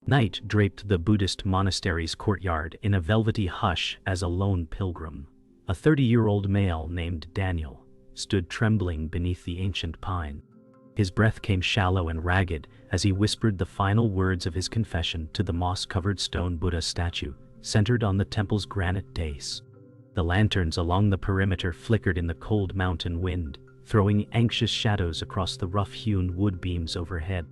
Night draped the Buddhist monastery's courtyard in a velvety hush as a lone pilgrim. A 30-year-old male named Daniel stood trembling beneath the ancient pine. His breath came shallow and ragged as he whispered the final words of his confession to the moss-covered stone Buddha statue centered on the temple's granite dais. The lanterns along the perimeter flickered in the cold mountain wind, throwing anxious shadows across the rough-hewn wood beams overhead.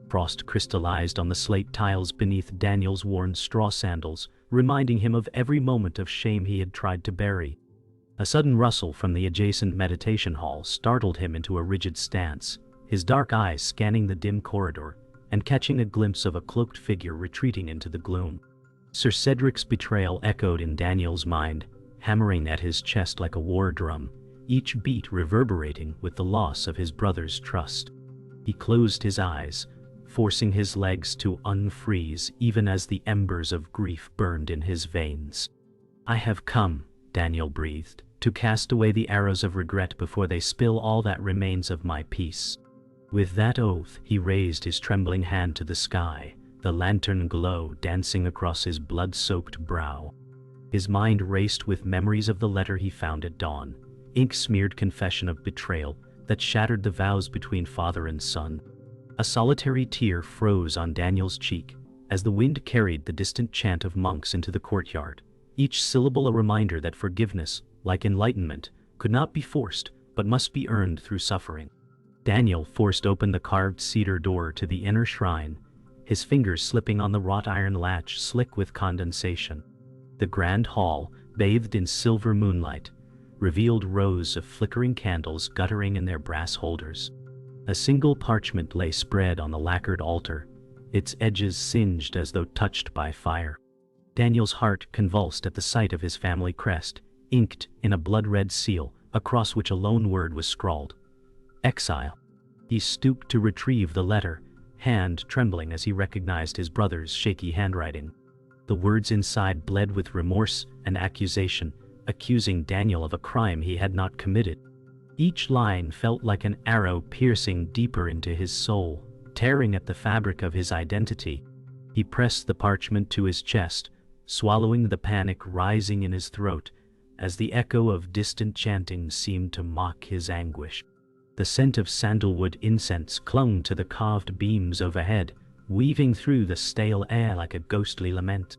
Frost crystallized on the slate tiles beneath Daniel's worn straw sandals, reminding him of every moment of shame he had tried to bury. A sudden rustle from the adjacent meditation hall startled him into a rigid stance, his dark eyes scanning the dim corridor and catching a glimpse of a cloaked figure retreating into the gloom. Sir Cedric's betrayal echoed in Daniel's mind, hammering at his chest like a war drum, each beat reverberating with the loss of his brother's trust. He closed his eyes, forcing his legs to unfreeze even as the embers of grief burned in his veins. "I have come," Daniel breathed, "to cast away the arrows of regret before they spill all that remains of my peace." With that oath, he raised his trembling hand to the sky, the lantern glow dancing across his blood-soaked brow. His mind raced with memories of the letter he found at dawn, ink-smeared confession of betrayal that shattered the vows between father and son. A solitary tear froze on Daniel's cheek as the wind carried the distant chant of monks into the courtyard, each syllable a reminder that forgiveness, like enlightenment, could not be forced but must be earned through suffering. Daniel forced open the carved cedar door to the inner shrine, his fingers slipping on the wrought iron latch slick with condensation. The grand hall, bathed in silver moonlight, revealed rows of flickering candles guttering in their brass holders. A single parchment lay spread on the lacquered altar, its edges singed as though touched by fire. Daniel's heart convulsed at the sight of his family crest, inked in a blood-red seal, across which a lone word was scrawled: exile. He stooped to retrieve the letter, hand trembling as he recognized his brother's shaky handwriting. The words inside bled with remorse and accusation, accusing Daniel of a crime he had not committed. Each line felt like an arrow piercing deeper into his soul, tearing at the fabric of his identity. He pressed the parchment to his chest, swallowing the panic rising in his throat as the echo of distant chanting seemed to mock his anguish. The scent of sandalwood incense clung to the carved beams overhead, weaving through the stale air like a ghostly lament.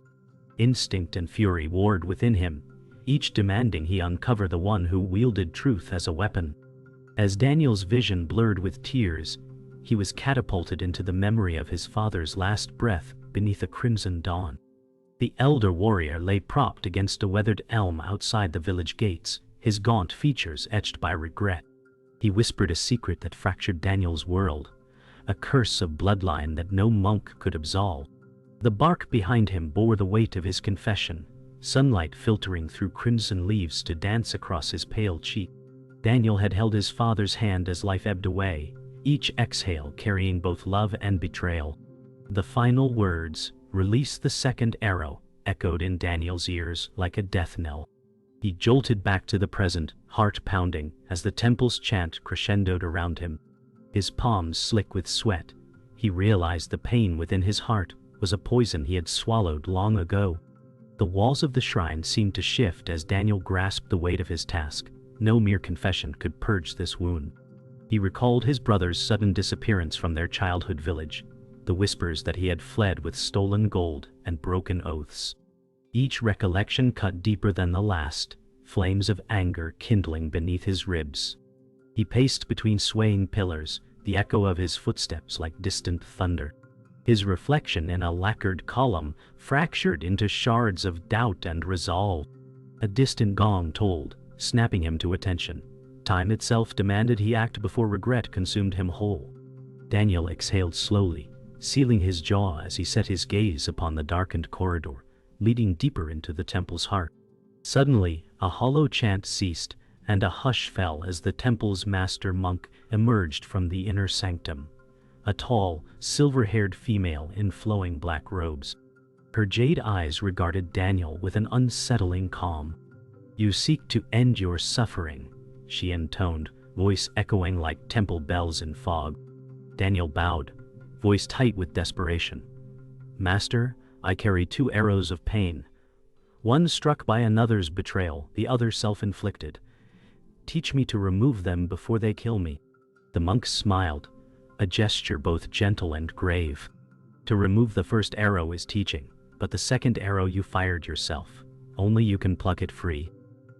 Instinct and fury warred within him, each demanding he uncover the one who wielded truth as a weapon. As Daniel's vision blurred with tears, he was catapulted into the memory of his father's last breath beneath a crimson dawn. The elder warrior lay propped against a weathered elm outside the village gates, his gaunt features etched by regret. He whispered a secret that fractured Daniel's world, a curse of bloodline that no monk could absolve. The bark behind him bore the weight of his confession, sunlight filtering through crimson leaves to dance across his pale cheek. Daniel had held his father's hand as life ebbed away, each exhale carrying both love and betrayal. The final words, "Release the second arrow," echoed in Daniel's ears like a death knell. He jolted back to the present, heart pounding, as the temple's chant crescendoed around him. His palms slick with sweat, he realized the pain within his heart was a poison he had swallowed long ago. The walls of the shrine seemed to shift as Daniel grasped the weight of his task. No mere confession could purge this wound. He recalled his brother's sudden disappearance from their childhood village, the whispers that he had fled with stolen gold and broken oaths. Each recollection cut deeper than the last, flames of anger kindling beneath his ribs. He paced between swaying pillars, the echo of his footsteps like distant thunder. His reflection in a lacquered column fractured into shards of doubt and resolve. A distant gong tolled, snapping him to attention. Time itself demanded he act before regret consumed him whole. Daniel exhaled slowly, sealing his jaw as he set his gaze upon the darkened corridor, leading deeper into the temple's heart. Suddenly, a hollow chant ceased, and a hush fell as the temple's master monk emerged from the inner sanctum. A tall, silver-haired female in flowing black robes. Her jade eyes regarded Daniel with an unsettling calm. "You seek to end your suffering," she intoned, voice echoing like temple bells in fog. Daniel bowed, voice tight with desperation. "Master, I carry 2 arrows of pain. One struck by another's betrayal, the other self-inflicted. Teach me to remove them before they kill me." The monk smiled, a gesture both gentle and grave. "To remove the first arrow is teaching, but the second arrow you fired yourself. Only you can pluck it free."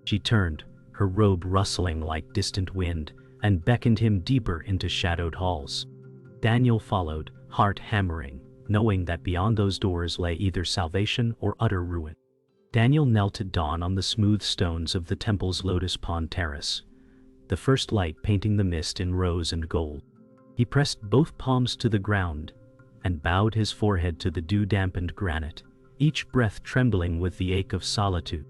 She turned, her robe rustling like distant wind, and beckoned him deeper into shadowed halls. Daniel followed, heart hammering, knowing that beyond those doors lay either salvation or utter ruin. Daniel knelt at dawn on the smooth stones of the temple's lotus pond terrace, the first light painting the mist in rose and gold. He pressed both palms to the ground and bowed his forehead to the dew-dampened granite, each breath trembling with the ache of solitude.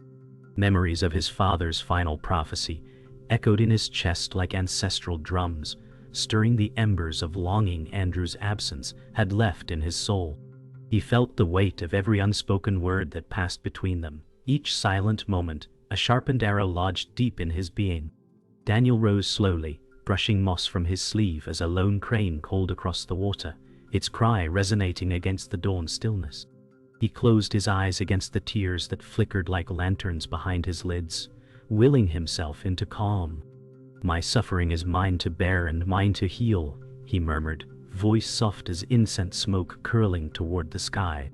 Memories of his father's final prophecy echoed in his chest like ancestral drums, stirring the embers of longing Andrew's absence had left in his soul. He felt the weight of every unspoken word that passed between them, each silent moment a sharpened arrow lodged deep in his being. Daniel rose slowly, brushing moss from his sleeve as a lone crane called across the water, its cry resonating against the dawn stillness. He closed his eyes against the tears that flickered like lanterns behind his lids, willing himself into calm. "My suffering is mine to bear and mine to heal," he murmured, voice soft as incense smoke curling toward the sky.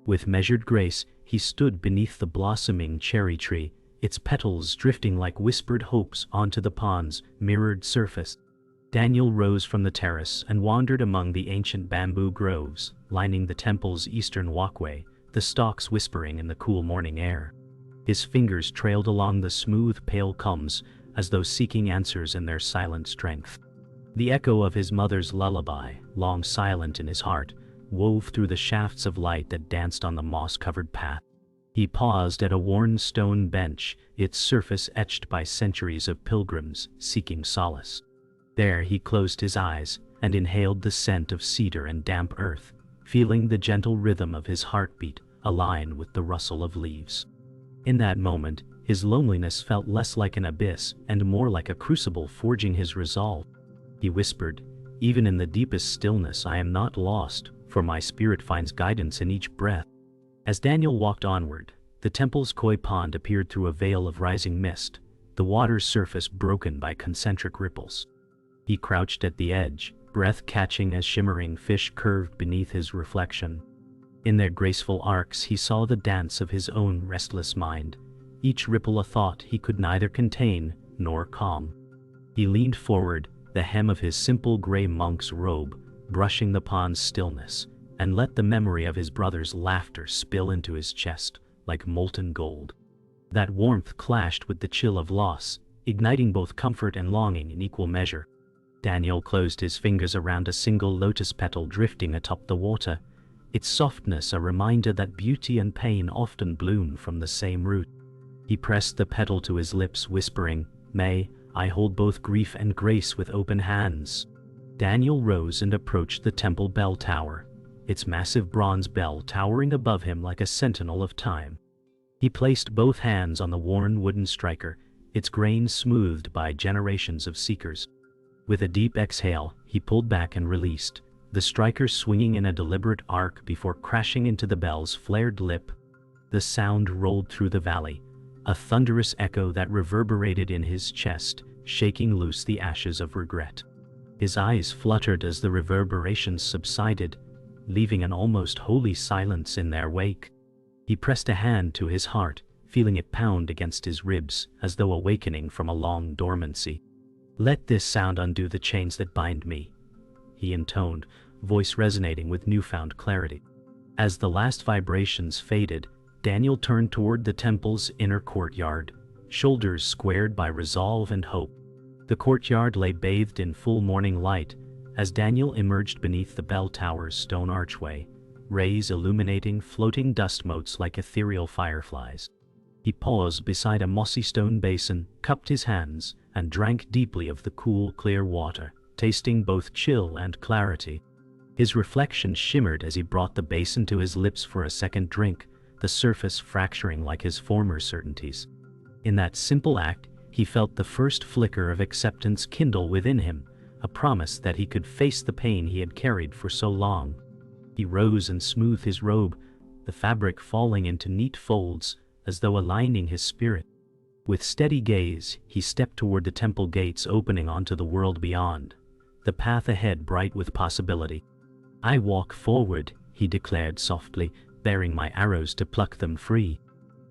With measured grace, he stood beneath the blossoming cherry tree, its petals drifting like whispered hopes onto the pond's mirrored surface. Daniel rose from the terrace and wandered among the ancient bamboo groves, lining the temple's eastern walkway, the stalks whispering in the cool morning air. His fingers trailed along the smooth, pale culms, as though seeking answers in their silent strength. The echo of his mother's lullaby, long silent in his heart, wove through the shafts of light that danced on the moss-covered path. He paused at a worn stone bench, its surface etched by centuries of pilgrims seeking solace. There he closed his eyes and inhaled the scent of cedar and damp earth, feeling the gentle rhythm of his heartbeat align with the rustle of leaves. In that moment, his loneliness felt less like an abyss and more like a crucible forging his resolve. He whispered, "Even in the deepest stillness I am not lost, for my spirit finds guidance in each breath." As Daniel walked onward, the temple's koi pond appeared through a veil of rising mist, the water's surface broken by concentric ripples. He crouched at the edge, breath catching as shimmering fish curved beneath his reflection. In their graceful arcs he saw the dance of his own restless mind, each ripple a thought he could neither contain nor calm. He leaned forward, the hem of his simple gray monk's robe brushing the pond's stillness, and let the memory of his brother's laughter spill into his chest like molten gold. That warmth clashed with the chill of loss, igniting both comfort and longing in equal measure. Daniel closed his fingers around a single lotus petal drifting atop the water, its softness a reminder that beauty and pain often bloom from the same root. He pressed the petal to his lips, whispering, "May I hold both grief and grace with open hands." Daniel rose and approached the temple bell tower, its massive bronze bell towering above him like a sentinel of time. He placed both hands on the worn wooden striker, its grain smoothed by generations of seekers. With a deep exhale, he pulled back and released, the striker swinging in a deliberate arc before crashing into the bell's flared lip. The sound rolled through the valley, a thunderous echo that reverberated in his chest, shaking loose the ashes of regret. His eyes fluttered as the reverberations subsided, leaving an almost holy silence in their wake. He pressed a hand to his heart, feeling it pound against his ribs as though awakening from a long dormancy. "Let this sound undo the chains that bind me," he intoned, voice resonating with newfound clarity. As the last vibrations faded, Daniel turned toward the temple's inner courtyard, shoulders squared by resolve and hope. The courtyard lay bathed in full morning light as Daniel emerged beneath the bell tower's stone archway, rays illuminating floating dust motes like ethereal fireflies. He paused beside a mossy stone basin, cupped his hands, and drank deeply of the cool, clear water, tasting both chill and clarity. His reflection shimmered as he brought the basin to his lips for a second drink, the surface fracturing like his former certainties. In that simple act, he felt the first flicker of acceptance kindle within him, a promise that he could face the pain he had carried for so long. He rose and smoothed his robe, the fabric falling into neat folds as though aligning his spirit. With steady gaze, he stepped toward the temple gates opening onto the world beyond, the path ahead bright with possibility. "I walk forward," he declared softly, bearing my arrows to pluck them free.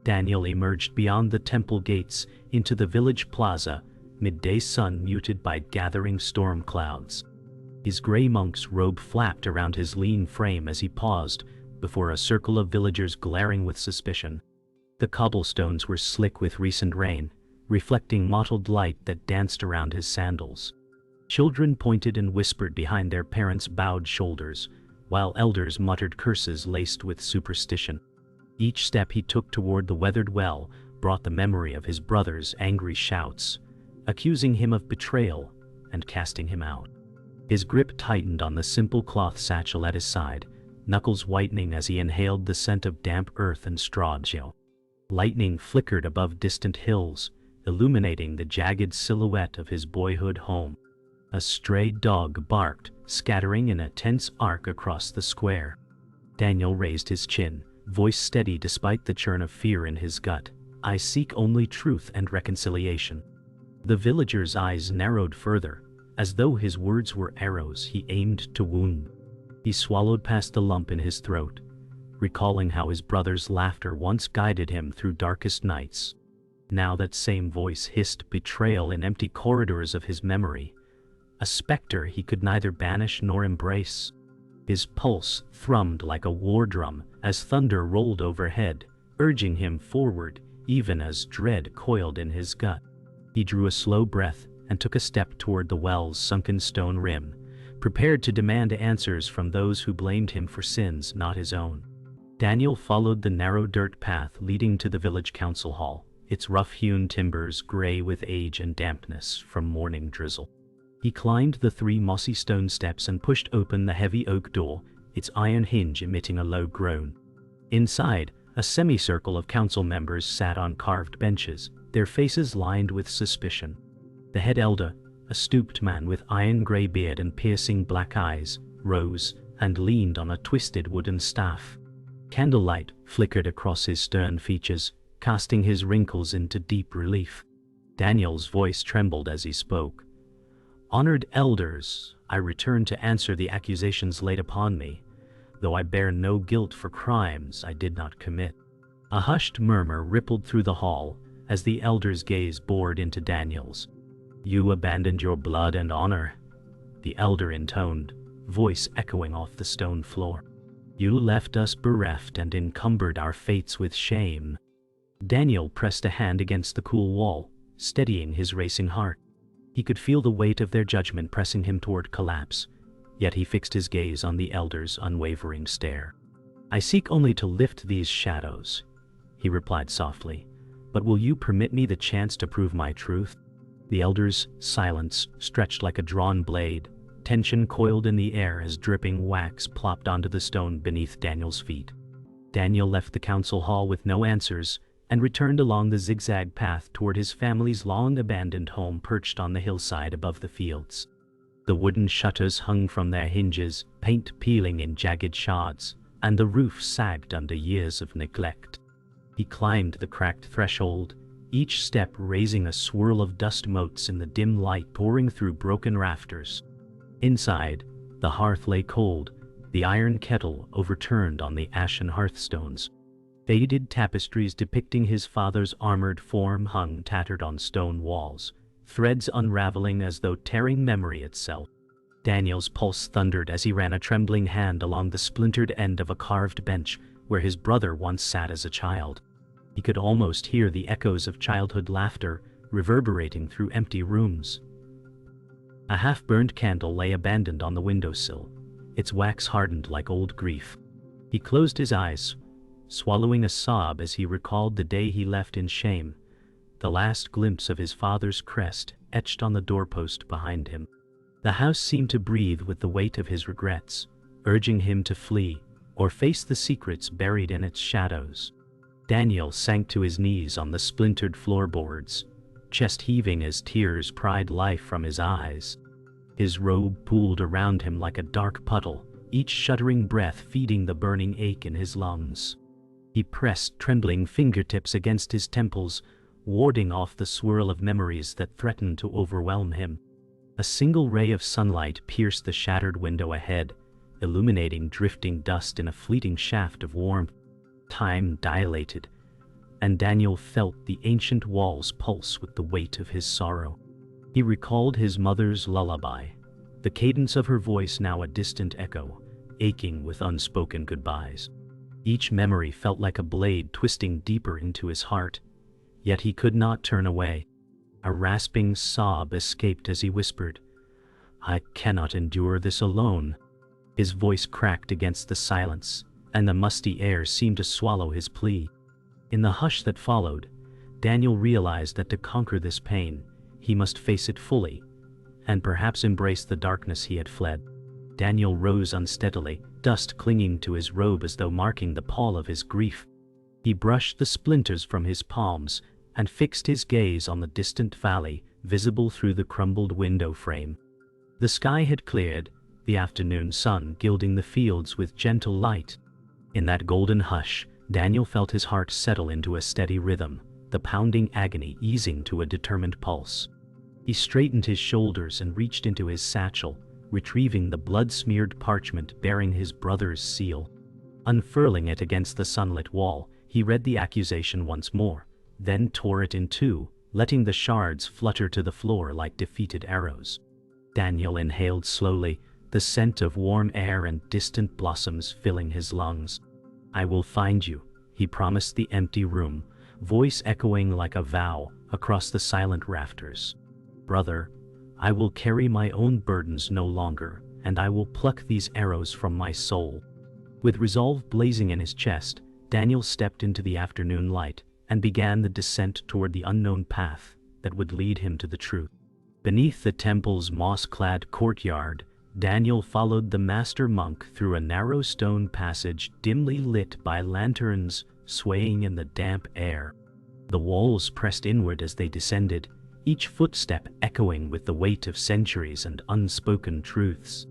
Daniel emerged beyond the temple gates into the village plaza, midday sun muted by gathering storm clouds. His gray monk's robe flapped around his lean frame as he paused before a circle of villagers glaring with suspicion. The cobblestones were slick with recent rain, reflecting mottled light that danced around his sandals. Children pointed and whispered behind their parents' bowed shoulders, while elders muttered curses laced with superstition. Each step he took toward the weathered well brought the memory of his brother's angry shouts, accusing him of betrayal and casting him out. His grip tightened on the simple cloth satchel at his side, knuckles whitening as he inhaled the scent of damp earth and straw gel. Lightning flickered above distant hills, illuminating the jagged silhouette of his boyhood home. A stray dog barked, scattering in a tense arc across the square. Daniel raised his chin, voice steady despite the churn of fear in his gut. "I seek only truth and reconciliation." The villager's eyes narrowed further, as though his words were arrows he aimed to wound. He swallowed past the lump in his throat, recalling how his brother's laughter once guided him through darkest nights. Now that same voice hissed betrayal in empty corridors of his memory, a specter he could neither banish nor embrace. His pulse thrummed like a war drum as thunder rolled overhead, urging him forward even as dread coiled in his gut. He drew a slow breath and took a step toward the well's sunken stone rim, prepared to demand answers from those who blamed him for sins not his own. Daniel followed the narrow dirt path leading to the village council hall, its rough-hewn timbers gray with age and dampness from morning drizzle. He climbed the 3 mossy stone steps and pushed open the heavy oak door, its iron hinge emitting a low groan. Inside, a semicircle of council members sat on carved benches, their faces lined with suspicion. The head elder, a stooped man with iron-gray beard and piercing black eyes, rose and leaned on a twisted wooden staff. Candlelight flickered across his stern features, casting his wrinkles into deep relief. Daniel's voice trembled as he spoke. "Honored elders, I return to answer the accusations laid upon me, though I bear no guilt for crimes I did not commit." A hushed murmur rippled through the hall as the elder's gaze bored into Daniel's. "You abandoned your blood and honor," the elder intoned, voice echoing off the stone floor. "You left us bereft and encumbered our fates with shame." Daniel pressed a hand against the cool wall, steadying his racing heart. He could feel the weight of their judgment pressing him toward collapse, yet he fixed his gaze on the elder's unwavering stare. "I seek only to lift these shadows," he replied softly, "but will you permit me the chance to prove my truth?" The elder's silence stretched like a drawn blade, tension coiled in the air as dripping wax plopped onto the stone beneath Daniel's feet. Daniel left the council hall with no answers and returned along the zigzag path toward his family's long-abandoned home perched on the hillside above the fields. The wooden shutters hung from their hinges, paint peeling in jagged shards, and the roof sagged under years of neglect. He climbed the cracked threshold, each step raising a swirl of dust motes in the dim light pouring through broken rafters. Inside, the hearth lay cold, the iron kettle overturned on the ashen hearthstones. Faded tapestries depicting his father's armored form hung tattered on stone walls, threads unraveling as though tearing memory itself. Daniel's pulse thundered as he ran a trembling hand along the splintered end of a carved bench where his brother once sat as a child. He could almost hear the echoes of childhood laughter reverberating through empty rooms. A half-burned candle lay abandoned on the windowsill, its wax hardened like old grief. He closed his eyes, swallowing a sob as he recalled the day he left in shame, the last glimpse of his father's crest etched on the doorpost behind him. The house seemed to breathe with the weight of his regrets, urging him to flee or face the secrets buried in its shadows. Daniel sank to his knees on the splintered floorboards, chest heaving as tears pried life from his eyes. His robe pooled around him like a dark puddle, each shuddering breath feeding the burning ache in his lungs. He pressed trembling fingertips against his temples, warding off the swirl of memories that threatened to overwhelm him. A single ray of sunlight pierced the shattered window ahead, illuminating drifting dust in a fleeting shaft of warmth. Time dilated, and Daniel felt the ancient walls pulse with the weight of his sorrow. He recalled his mother's lullaby, the cadence of her voice now a distant echo, aching with unspoken goodbyes. Each memory felt like a blade twisting deeper into his heart, yet he could not turn away. A rasping sob escaped as he whispered, "I cannot endure this alone." His voice cracked against the silence, and the musty air seemed to swallow his plea. In the hush that followed, Daniel realized that to conquer this pain, he must face it fully, and perhaps embrace the darkness he had fled. Daniel rose unsteadily, dust clinging to his robe as though marking the pall of his grief. He brushed the splinters from his palms and fixed his gaze on the distant valley, visible through the crumbled window frame. The sky had cleared, the afternoon sun gilding the fields with gentle light. In that golden hush, Daniel felt his heart settle into a steady rhythm, the pounding agony easing to a determined pulse. He straightened his shoulders and reached into his satchel, retrieving the blood-smeared parchment bearing his brother's seal. Unfurling it against the sunlit wall, he read the accusation once more, then tore it in two, letting the shards flutter to the floor like defeated arrows. Daniel inhaled slowly, the scent of warm air and distant blossoms filling his lungs. "I will find you," he promised the empty room, voice echoing like a vow across the silent rafters. "Brother, I will carry my own burdens no longer, and I will pluck these arrows from my soul." With resolve blazing in his chest, Daniel stepped into the afternoon light and began the descent toward the unknown path that would lead him to the truth. Beneath the temple's moss-clad courtyard, Daniel followed the master monk through a narrow stone passage dimly lit by lanterns swaying in the damp air. The walls pressed inward as they descended, each footstep echoing with the weight of centuries and unspoken truths.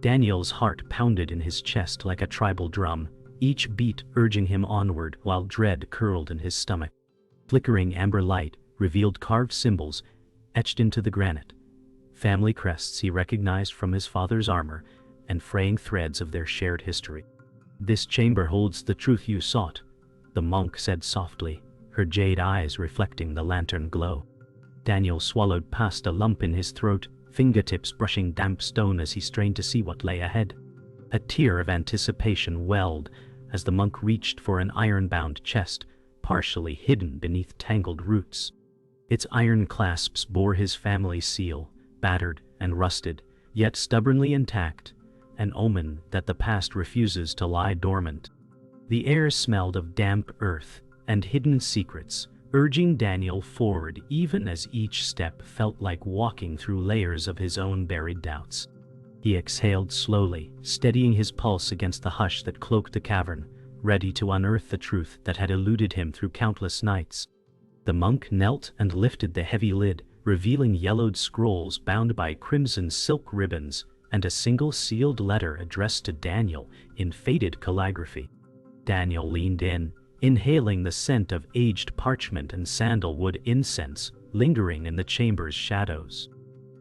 Daniel's heart pounded in his chest like a tribal drum, each beat urging him onward while dread curled in his stomach. Flickering amber light revealed carved symbols etched into the granite, family crests he recognized from his father's armor, and fraying threads of their shared history. "This chamber holds the truth you sought," the monk said softly, her jade eyes reflecting the lantern glow. Daniel swallowed past a lump in his throat, fingertips brushing damp stone as he strained to see what lay ahead. A tear of anticipation welled as the monk reached for an iron-bound chest, partially hidden beneath tangled roots. Its iron clasps bore his family seal, battered and rusted, yet stubbornly intact, an omen that the past refuses to lie dormant. The air smelled of damp earth and hidden secrets, urging Daniel forward even as each step felt like walking through layers of his own buried doubts. He exhaled slowly, steadying his pulse against the hush that cloaked the cavern, ready to unearth the truth that had eluded him through countless nights. The monk knelt and lifted the heavy lid, revealing yellowed scrolls bound by crimson silk ribbons and a single sealed letter addressed to Daniel in faded calligraphy. Daniel leaned in, inhaling the scent of aged parchment and sandalwood incense lingering in the chamber's shadows.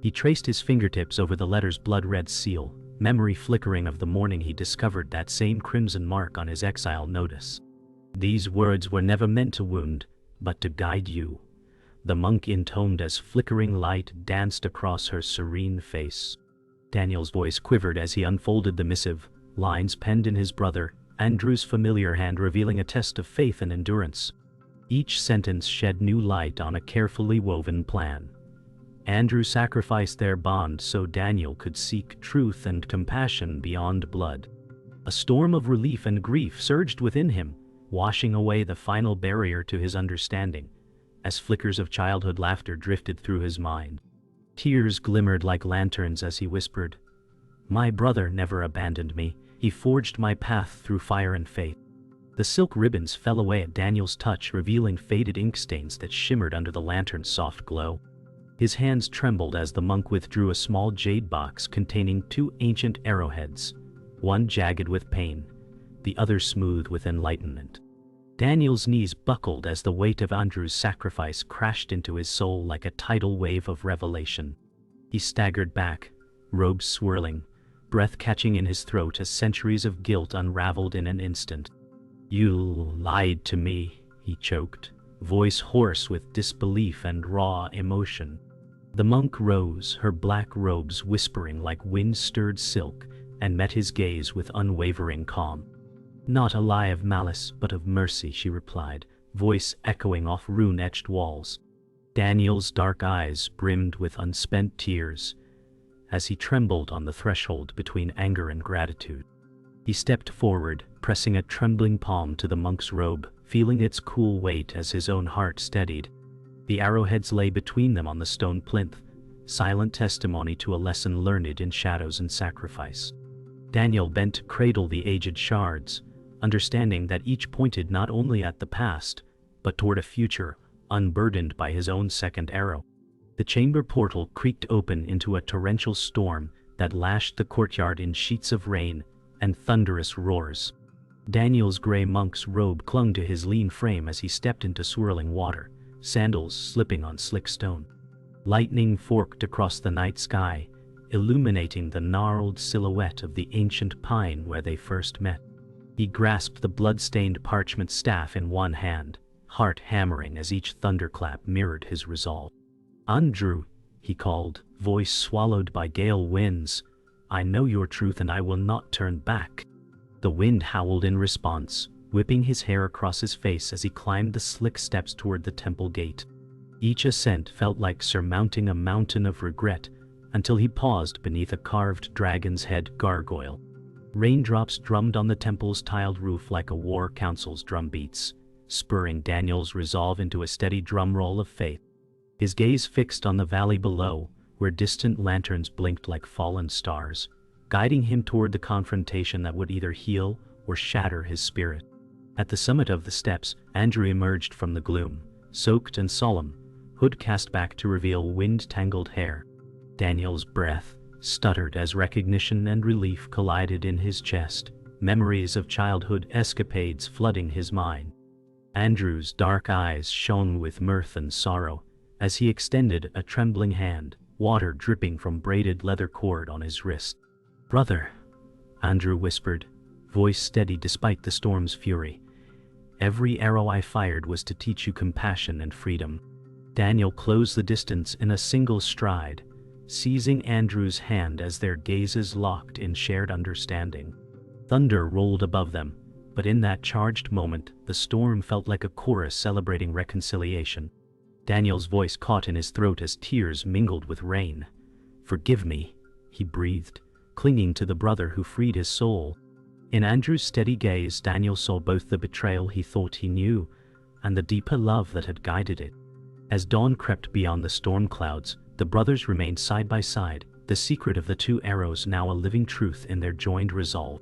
He traced his fingertips over the letter's blood-red seal, memory flickering of the morning he discovered that same crimson mark on his exile notice. "These words were never meant to wound, but to guide you," the monk intoned as flickering light danced across her serene face. Daniel's voice quivered as he unfolded the missive, lines penned in his brother Andrew's familiar hand revealing a test of faith and endurance. Each sentence shed new light on a carefully woven plan. Andrew sacrificed their bond so Daniel could seek truth and compassion beyond blood. A storm of relief and grief surged within him, washing away the final barrier to his understanding, as flickers of childhood laughter drifted through his mind. Tears glimmered like lanterns as he whispered, "My brother never abandoned me. He forged my path through fire and faith." The silk ribbons fell away at Daniel's touch, revealing faded ink stains that shimmered under the lantern's soft glow. His hands trembled as the monk withdrew a small jade box containing 2 ancient arrowheads, one jagged with pain, the other smooth with enlightenment. Daniel's knees buckled as the weight of Andrew's sacrifice crashed into his soul like a tidal wave of revelation. He staggered back, robes swirling, breath catching in his throat as centuries of guilt unraveled in an instant. "You lied to me," he choked, voice hoarse with disbelief and raw emotion. The monk rose, her black robes whispering like wind-stirred silk, and met his gaze with unwavering calm. "Not a lie of malice, but of mercy," she replied, voice echoing off rune-etched walls. Daniel's dark eyes brimmed with unspent tears as he trembled on the threshold between anger and gratitude. He stepped forward, pressing a trembling palm to the monk's robe, feeling its cool weight as his own heart steadied. The arrowheads lay between them on the stone plinth, silent testimony to a lesson learned in shadows and sacrifice. Daniel bent to cradle the aged shards, understanding that each pointed not only at the past, but toward a future unburdened by his own second arrow. The chamber portal creaked open into a torrential storm that lashed the courtyard in sheets of rain and thunderous roars. Daniel's gray monk's robe clung to his lean frame as he stepped into swirling water, sandals slipping on slick stone. Lightning forked across the night sky, illuminating the gnarled silhouette of the ancient pine where they first met. He grasped the blood-stained parchment staff in one hand, heart hammering as each thunderclap mirrored his resolve. "Andrew," he called, voice swallowed by gale winds, "I know your truth and I will not turn back." The wind howled in response, whipping his hair across his face as he climbed the slick steps toward the temple gate. Each ascent felt like surmounting a mountain of regret until he paused beneath a carved dragon's head gargoyle. Raindrops drummed on the temple's tiled roof like a war council's drumbeats, spurring Daniel's resolve into a steady drumroll of faith. His gaze fixed on the valley below, where distant lanterns blinked like fallen stars, guiding him toward the confrontation that would either heal or shatter his spirit. At the summit of the steps, Andrew emerged from the gloom, soaked and solemn, hood cast back to reveal wind-tangled hair. Daniel's breath stuttered as recognition and relief collided in his chest, memories of childhood escapades flooding his mind. Andrew's dark eyes shone with mirth and sorrow as he extended a trembling hand, water dripping from braided leather cord on his wrist. "Brother," Andrew whispered, voice steady despite the storm's fury, "every arrow I fired was to teach you compassion and freedom." Daniel closed the distance in a single stride, seizing Andrew's hand as their gazes locked in shared understanding. Thunder rolled above them, but in that charged moment, the storm felt like a chorus celebrating reconciliation. Daniel's voice caught in his throat as tears mingled with rain. "Forgive me," he breathed, clinging to the brother who freed his soul. In Andrew's steady gaze, Daniel saw both the betrayal he thought he knew and the deeper love that had guided it. As dawn crept beyond the storm clouds, the brothers remained side by side, the secret of the two arrows now a living truth in their joined resolve.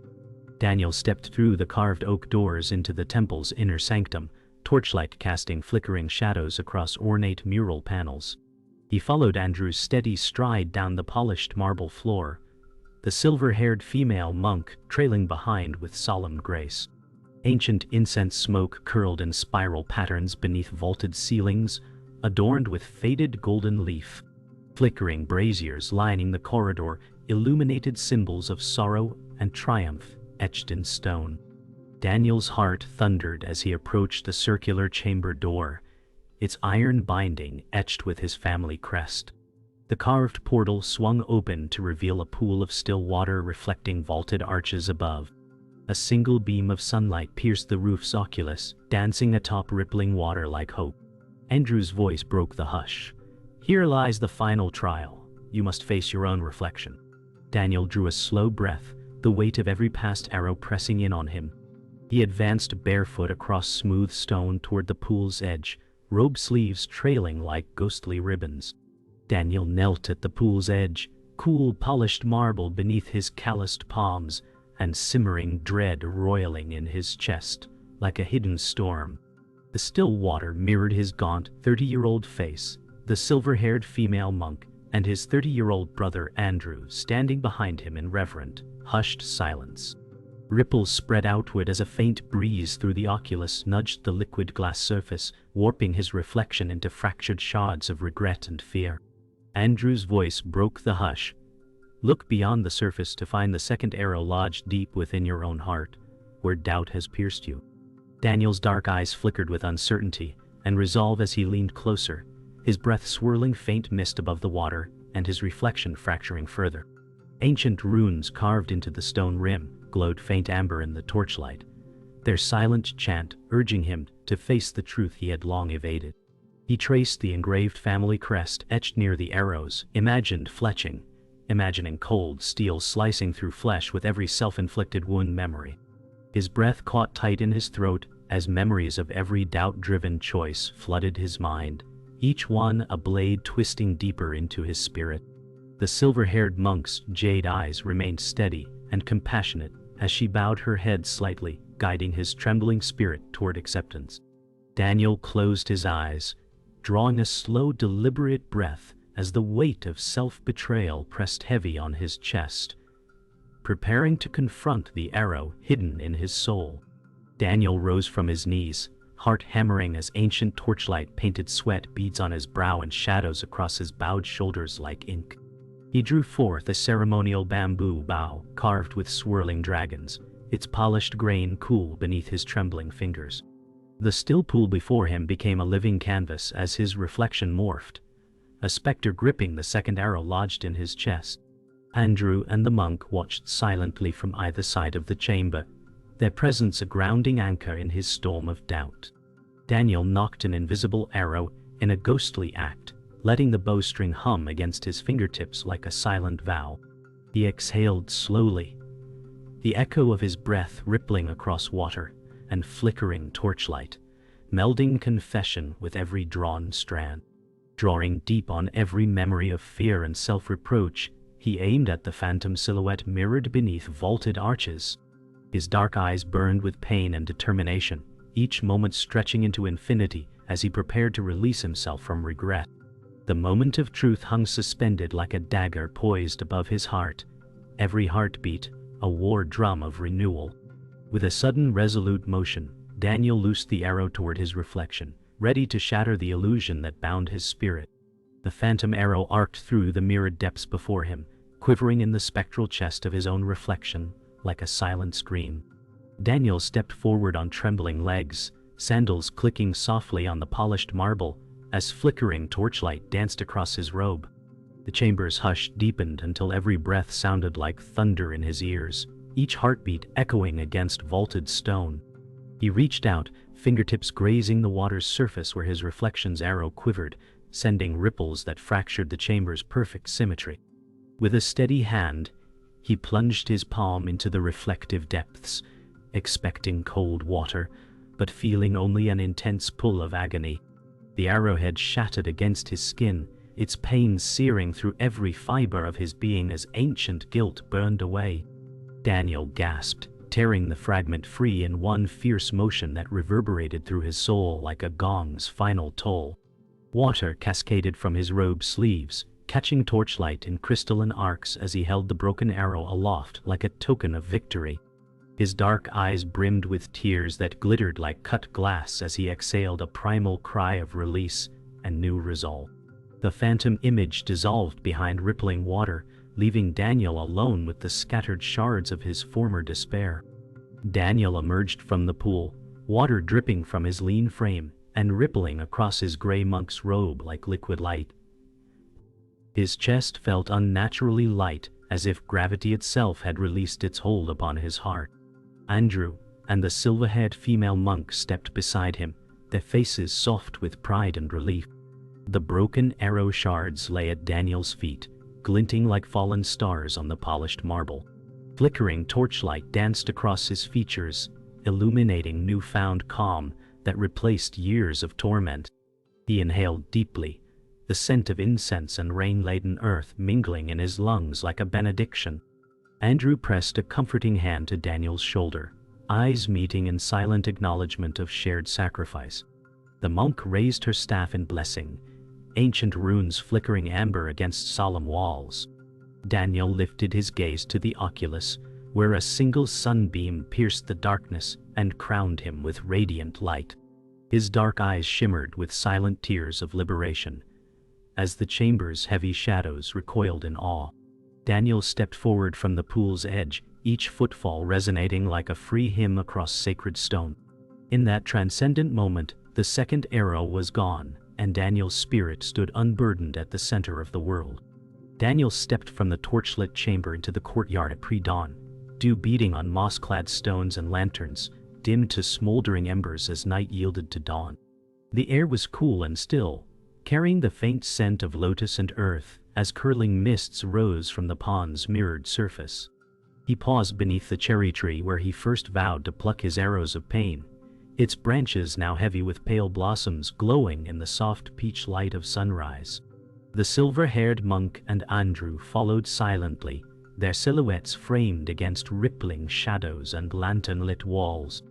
Daniel stepped through the carved oak doors into the temple's inner sanctum, torchlight casting flickering shadows across ornate mural panels. He followed Andrew's steady stride down the polished marble floor, the silver-haired female monk trailing behind with solemn grace. Ancient incense smoke curled in spiral patterns beneath vaulted ceilings, adorned with faded golden leaf. Flickering braziers lining the corridor illuminated symbols of sorrow and triumph etched in stone. Daniel's heart thundered as he approached the circular chamber door, its iron binding etched with his family crest. The carved portal swung open to reveal a pool of still water reflecting vaulted arches above. A single beam of sunlight pierced the roof's oculus, dancing atop rippling water like hope. Andrew's voice broke the hush. "Here lies the final trial. You must face your own reflection." Daniel drew a slow breath, the weight of every past arrow pressing in on him. He advanced barefoot across smooth stone toward the pool's edge, robe sleeves trailing like ghostly ribbons. Daniel knelt at the pool's edge, cool polished marble beneath his calloused palms, and simmering dread roiling in his chest, like a hidden storm. The still water mirrored his gaunt 30-year-old face, the silver-haired female monk, and his 30-year-old brother Andrew standing behind him in reverent, hushed silence. Ripples spread outward as a faint breeze through the oculus nudged the liquid glass surface, warping his reflection into fractured shards of regret and fear. Andrew's voice broke the hush. Look beyond the surface to find the second arrow lodged deep within your own heart, where doubt has pierced you. Daniel's dark eyes flickered with uncertainty and resolve as he leaned closer, his breath swirling faint mist above the water and his reflection fracturing further. Ancient runes carved into the stone rim glowed faint amber in the torchlight, their silent chant urging him to face the truth he had long evaded. He traced the engraved family crest etched near the arrows, imagined fletching, imagining cold steel slicing through flesh with every self-inflicted wound memory. His breath caught tight in his throat as memories of every doubt-driven choice flooded his mind, each one a blade twisting deeper into his spirit. The silver-haired monk's jade eyes remained steady and compassionate as she bowed her head slightly, guiding his trembling spirit toward acceptance. Daniel closed his eyes, drawing a slow, deliberate breath as the weight of self-betrayal pressed heavy on his chest, preparing to confront the arrow hidden in his soul. Daniel rose from his knees, heart hammering as ancient torchlight painted sweat beads on his brow and shadows across his bowed shoulders like ink. He drew forth a ceremonial bamboo bow carved with swirling dragons, its polished grain cool beneath his trembling fingers. The still pool before him became a living canvas as his reflection morphed, a specter gripping the second arrow lodged in his chest. Andrew and the monk watched silently from either side of the chamber, their presence a grounding anchor in his storm of doubt. Daniel nocked an invisible arrow in a ghostly act, letting the bowstring hum against his fingertips like a silent vow. He exhaled slowly, the echo of his breath rippling across water and flickering torchlight, melding confession with every drawn strand. Drawing deep on every memory of fear and self-reproach, he aimed at the phantom silhouette mirrored beneath vaulted arches. His dark eyes burned with pain and determination, each moment stretching into infinity as he prepared to release himself from regret. The moment of truth hung suspended like a dagger poised above his heart, every heartbeat a war drum of renewal. With a sudden resolute motion, Daniel loosed the arrow toward his reflection, ready to shatter the illusion that bound his spirit. The phantom arrow arced through the mirrored depths before him, quivering in the spectral chest of his own reflection like a silent scream. Daniel stepped forward on trembling legs, sandals clicking softly on the polished marble as flickering torchlight danced across his robe. The chamber's hush deepened until every breath sounded like thunder in his ears, each heartbeat echoing against vaulted stone. He reached out, fingertips grazing the water's surface where his reflection's arrow quivered, sending ripples that fractured the chamber's perfect symmetry. With a steady hand, he plunged his palm into the reflective depths, expecting cold water, but feeling only an intense pull of agony. The arrowhead shattered against his skin, its pain searing through every fiber of his being as ancient guilt burned away. Daniel gasped, tearing the fragment free in one fierce motion that reverberated through his soul like a gong's final toll. Water cascaded from his robe sleeves, catching torchlight in crystalline arcs as he held the broken arrow aloft like a token of victory. His dark eyes brimmed with tears that glittered like cut glass as he exhaled a primal cry of release and new resolve. The phantom image dissolved behind rippling water, leaving Daniel alone with the scattered shards of his former despair. Daniel emerged from the pool, water dripping from his lean frame and rippling across his gray monk's robe like liquid light. His chest felt unnaturally light, as if gravity itself had released its hold upon his heart. Andrew and the silver-haired female monk stepped beside him, their faces soft with pride and relief. The broken arrow shards lay at Daniel's feet, glinting like fallen stars on the polished marble. Flickering torchlight danced across his features, illuminating newfound calm that replaced years of torment. He inhaled deeply, the scent of incense and rain-laden earth mingling in his lungs like a benediction. Andrew pressed a comforting hand to Daniel's shoulder, eyes meeting in silent acknowledgement of shared sacrifice. The monk raised her staff in blessing, ancient runes flickering amber against solemn walls. Daniel lifted his gaze to the oculus, where a single sunbeam pierced the darkness and crowned him with radiant light. His dark eyes shimmered with silent tears of liberation, as the chamber's heavy shadows recoiled in awe. Daniel stepped forward from the pool's edge, each footfall resonating like a free hymn across sacred stone. In that transcendent moment, the second arrow was gone, and Daniel's spirit stood unburdened at the center of the world. Daniel stepped from the torchlit chamber into the courtyard at pre-dawn, dew beating on moss-clad stones and lanterns, dimmed to smoldering embers as night yielded to dawn. The air was cool and still, carrying the faint scent of lotus and earth as curling mists rose from the pond's mirrored surface. He paused beneath the cherry tree where he first vowed to pluck his arrows of pain, its branches now heavy with pale blossoms glowing in the soft peach light of sunrise. The silver-haired monk and Andrew followed silently, their silhouettes framed against rippling shadows and lantern-lit walls.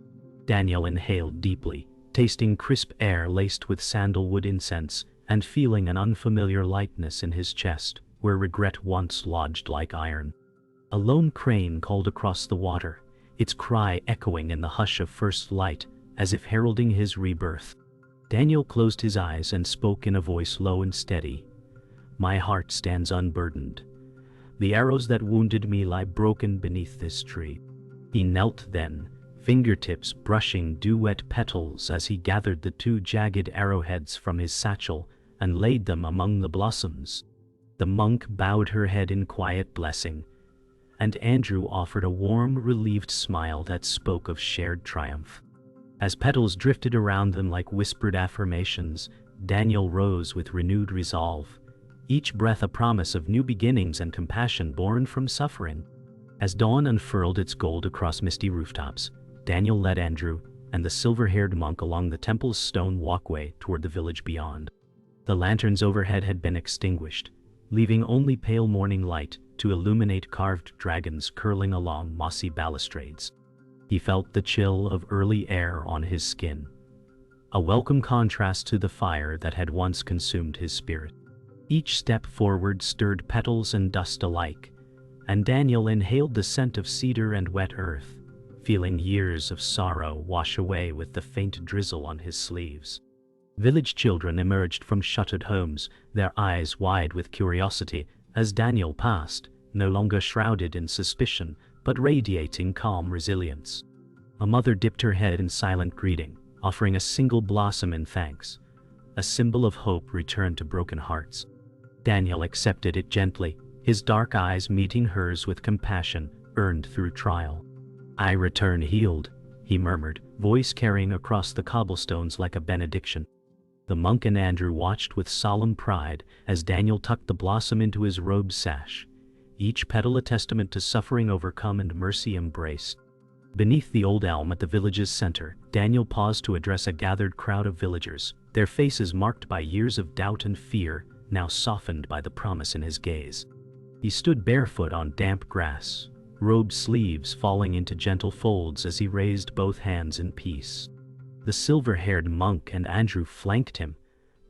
Daniel inhaled deeply, tasting crisp air laced with sandalwood incense and feeling an unfamiliar lightness in his chest where regret once lodged like iron. A lone crane called across the water, its cry echoing in the hush of first light as if heralding his rebirth. Daniel closed his eyes and spoke in a voice low and steady. "My heart stands unburdened. The arrows that wounded me lie broken beneath this tree." He knelt then, fingertips brushing dew-wet petals as he gathered the two jagged arrowheads from his satchel and laid them among the blossoms. The monk bowed her head in quiet blessing, and Andrew offered a warm, relieved smile that spoke of shared triumph. As petals drifted around them like whispered affirmations, Daniel rose with renewed resolve, each breath a promise of new beginnings and compassion born from suffering. As dawn unfurled its gold across misty rooftops, Daniel led Andrew and the silver-haired monk along the temple's stone walkway toward the village beyond. The lanterns overhead had been extinguished, leaving only pale morning light to illuminate carved dragons curling along mossy balustrades. He felt the chill of early air on his skin, a welcome contrast to the fire that had once consumed his spirit. Each step forward stirred petals and dust alike, and Daniel inhaled the scent of cedar and wet earth, feeling years of sorrow wash away with the faint drizzle on his sleeves. Village children emerged from shuttered homes, their eyes wide with curiosity as Daniel passed, no longer shrouded in suspicion, but radiating calm resilience. A mother dipped her head in silent greeting, offering a single blossom in thanks, a symbol of hope returned to broken hearts. Daniel accepted it gently, his dark eyes meeting hers with compassion earned through trial. "I return healed," he murmured, voice carrying across the cobblestones like a benediction. The monk and Andrew watched with solemn pride as Daniel tucked the blossom into his robe sash, each petal a testament to suffering overcome and mercy embraced. Beneath the old elm at the village's center, Daniel paused to address a gathered crowd of villagers, their faces marked by years of doubt and fear, now softened by the promise in his gaze. He stood barefoot on damp grass, robe sleeves falling into gentle folds as he raised both hands in peace. The silver-haired monk and Andrew flanked him,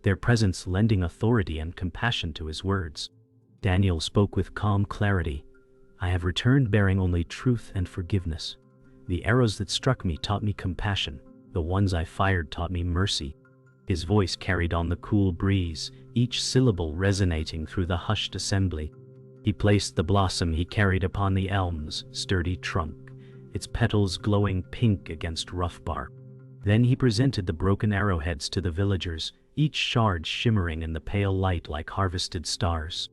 their presence lending authority and compassion to his words. Daniel spoke with calm clarity. "I have returned bearing only truth and forgiveness. The arrows that struck me taught me compassion. The ones I fired taught me mercy." His voice carried on the cool breeze, each syllable resonating through the hushed assembly. He placed the blossom he carried upon the elm's sturdy trunk, its petals glowing pink against rough bark. Then he presented the broken arrowheads to the villagers, each shard shimmering in the pale light like harvested stars.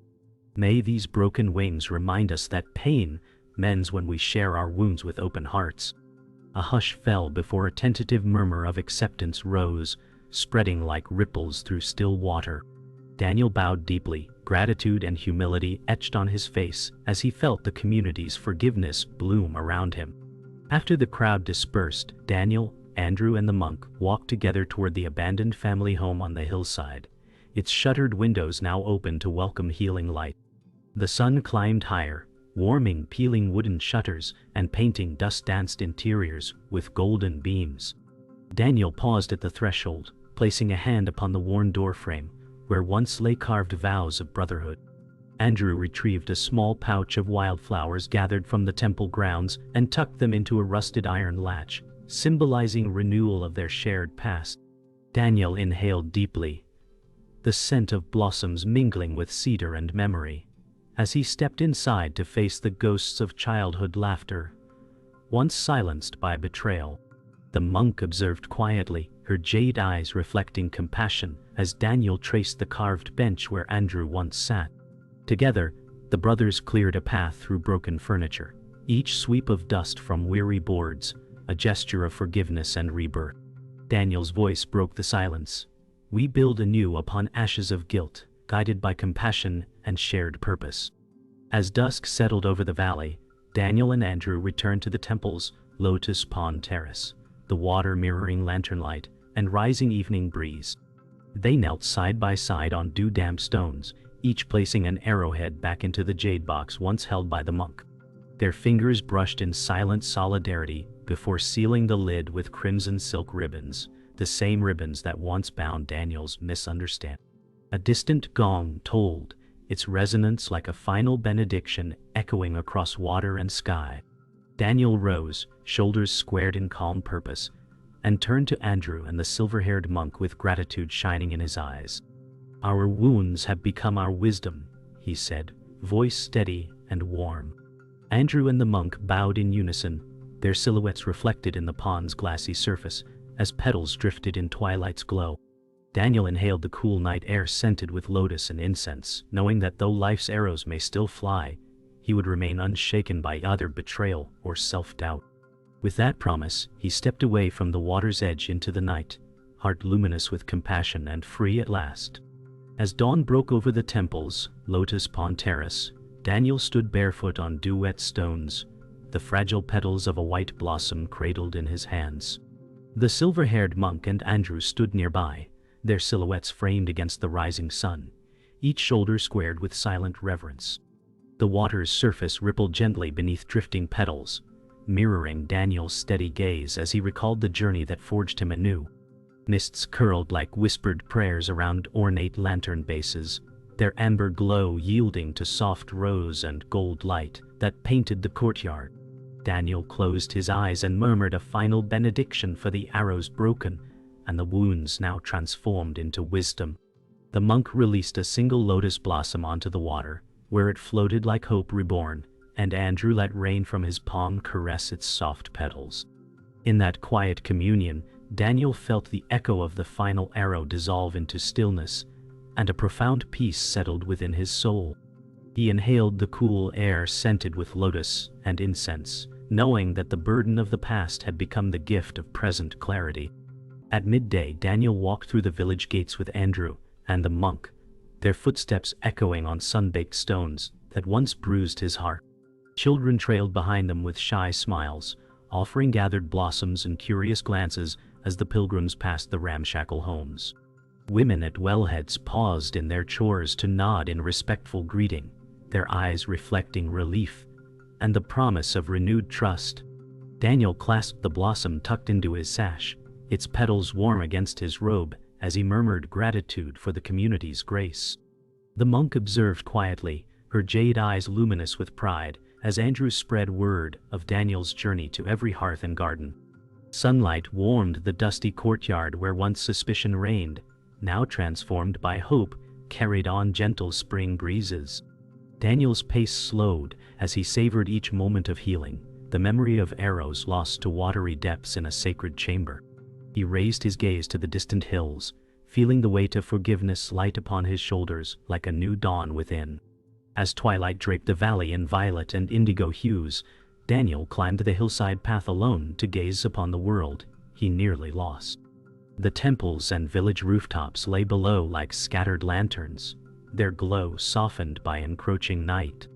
"May these broken wings remind us that pain mends when we share our wounds with open hearts." A hush fell before a tentative murmur of acceptance rose, spreading like ripples through still water. Daniel bowed deeply, gratitude and humility etched on his face as he felt the community's forgiveness bloom around him. After the crowd dispersed, Daniel, Andrew and the monk walked together toward the abandoned family home on the hillside, its shuttered windows now open to welcome healing light. The sun climbed higher, warming peeling wooden shutters and painting dust-danced interiors with golden beams. Daniel paused at the threshold, placing a hand upon the worn doorframe, where once lay carved vows of brotherhood. Andrew retrieved a small pouch of wildflowers gathered from the temple grounds and tucked them into a rusted iron latch, symbolizing renewal of their shared past. Daniel inhaled deeply, the scent of blossoms mingling with cedar and memory. As he stepped inside to face the ghosts of childhood laughter, once silenced by betrayal, the monk observed quietly, her jade eyes reflecting compassion as Daniel traced the carved bench where Andrew once sat. Together, the brothers cleared a path through broken furniture, each sweep of dust from weary boards, a gesture of forgiveness and rebirth. Daniel's voice broke the silence. We build anew upon ashes of guilt, guided by compassion and shared purpose. As dusk settled over the valley, Daniel and Andrew returned to the temple's lotus pond terrace, the water mirroring lantern light and rising evening breeze. They knelt side by side on dew-damp stones, each placing an arrowhead back into the jade box once held by the monk. Their fingers brushed in silent solidarity before sealing the lid with crimson silk ribbons, the same ribbons that once bound Daniel's misunderstanding. A distant gong tolled, its resonance like a final benediction echoing across water and sky. Daniel rose, shoulders squared in calm purpose, and turned to Andrew and the silver-haired monk with gratitude shining in his eyes. Our wounds have become our wisdom, he said, voice steady and warm. Andrew and the monk bowed in unison, their silhouettes reflected in the pond's glassy surface as petals drifted in twilight's glow. Daniel inhaled the cool night air scented with lotus and incense, knowing that though life's arrows may still fly, he would remain unshaken by either betrayal or self-doubt. With that promise, he stepped away from the water's edge into the night, heart luminous with compassion and free at last. As dawn broke over the temple's lotus pond terrace, Daniel stood barefoot on dew-wet stones, the fragile petals of a white blossom cradled in his hands. The silver-haired monk and Andrew stood nearby, their silhouettes framed against the rising sun, each shoulder squared with silent reverence. The water's surface rippled gently beneath drifting petals, mirroring Daniel's steady gaze as he recalled the journey that forged him anew. Mists curled like whispered prayers around ornate lantern bases, their amber glow yielding to soft rose and gold light that painted the courtyard. Daniel closed his eyes and murmured a final benediction for the arrows broken and the wounds now transformed into wisdom. The monk released a single lotus blossom onto the water, where it floated like hope reborn, and Andrew let rain from his palm caress its soft petals. In that quiet communion, Daniel felt the echo of the final arrow dissolve into stillness, and a profound peace settled within his soul. He inhaled the cool air scented with lotus and incense, knowing that the burden of the past had become the gift of present clarity. At midday, Daniel walked through the village gates with Andrew and the monk, their footsteps echoing on sun-baked stones that once bruised his heart. Children trailed behind them with shy smiles, offering gathered blossoms and curious glances as the pilgrims passed the ramshackle homes. Women at wellheads paused in their chores to nod in respectful greeting, their eyes reflecting relief and the promise of renewed trust. Daniel clasped the blossom tucked into his sash, its petals warm against his robe as he murmured gratitude for the community's grace. The monk observed quietly, her jade eyes luminous with pride, as Andrew spread word of Daniel's journey to every hearth and garden. Sunlight warmed the dusty courtyard where once suspicion reigned, now transformed by hope, carried on gentle spring breezes. Daniel's pace slowed as he savored each moment of healing, the memory of arrows lost to watery depths in a sacred chamber. He raised his gaze to the distant hills, feeling the weight of forgiveness light upon his shoulders like a new dawn within. As twilight draped the valley in violet and indigo hues, Daniel climbed the hillside path alone to gaze upon the world he nearly lost. The temples and village rooftops lay below like scattered lanterns, their glow softened by encroaching night.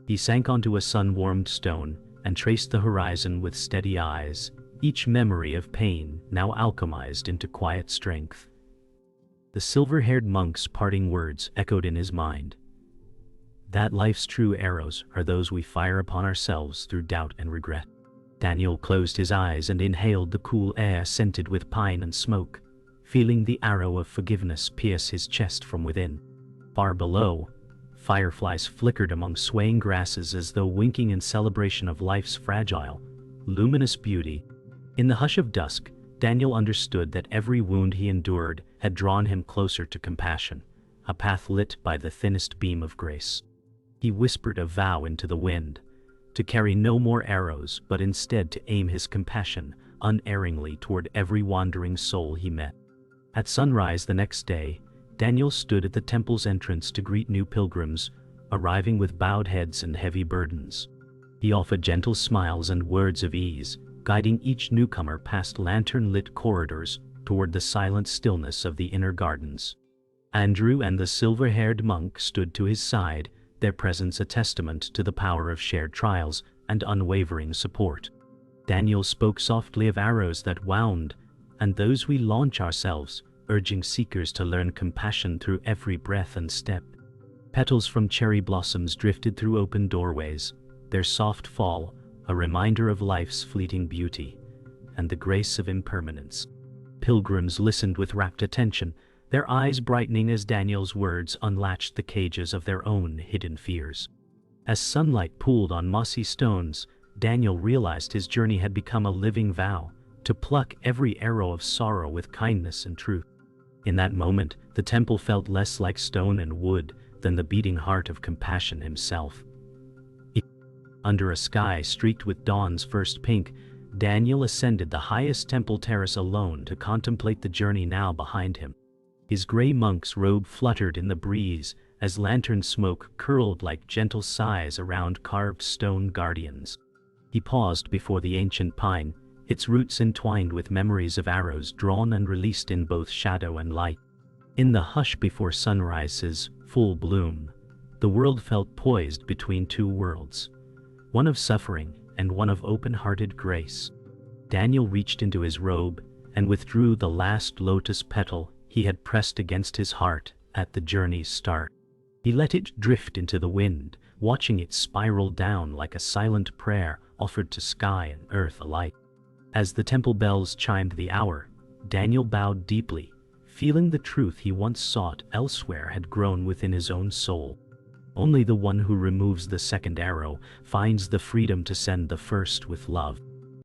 He sank onto a sun-warmed stone and traced the horizon with steady eyes, each memory of pain now alchemized into quiet strength. The silver-haired monk's parting words echoed in his mind. That life's true arrows are those we fire upon ourselves through doubt and regret. Daniel closed his eyes and inhaled the cool air scented with pine and smoke, feeling the arrow of forgiveness pierce his chest from within. Far below, Fireflies flickered among swaying grasses as though winking in celebration of life's fragile, luminous beauty. In the hush of dusk, Daniel understood that every wound he endured had drawn him closer to compassion, a path lit by the thinnest beam of grace. He whispered a vow into the wind, to carry no more arrows but instead to aim his compassion unerringly toward every wandering soul he met. At sunrise the next day, Daniel stood at the temple's entrance to greet new pilgrims, arriving with bowed heads and heavy burdens. He offered gentle smiles and words of ease, guiding each newcomer past lantern-lit corridors toward the silent stillness of the inner gardens. Andrew and the silver-haired monk stood to his side, their presence a testament to the power of shared trials and unwavering support. Daniel spoke softly of arrows that wound, and those we launch ourselves, urging seekers to learn compassion through every breath and step. Petals from cherry blossoms drifted through open doorways, their soft fall a reminder of life's fleeting beauty and the grace of impermanence. Pilgrims listened with rapt attention, their eyes brightening as Daniel's words unlatched the cages of their own hidden fears. As sunlight pooled on mossy stones, Daniel realized his journey had become a living vow, to pluck every arrow of sorrow with kindness and truth. In that moment, the temple felt less like stone and wood than the beating heart of compassion himself. Under a sky streaked with dawn's first pink, Daniel ascended the highest temple terrace alone to contemplate the journey now behind him. His gray monk's robe fluttered in the breeze as lantern smoke curled like gentle sighs around carved stone guardians. He paused before the ancient pine, its roots entwined with memories of arrows drawn and released in both shadow and light. In the hush before sunrise's full bloom, the world felt poised between two worlds, one of suffering and one of open-hearted grace. Daniel reached into his robe and withdrew the last lotus petal he had pressed against his heart at the journey's start. He let it drift into the wind, watching it spiral down like a silent prayer offered to sky and earth alike. As the temple bells chimed the hour, Daniel bowed deeply, feeling the truth he once sought elsewhere had grown within his own soul. Only the one who removes the second arrow finds the freedom to send the first with love.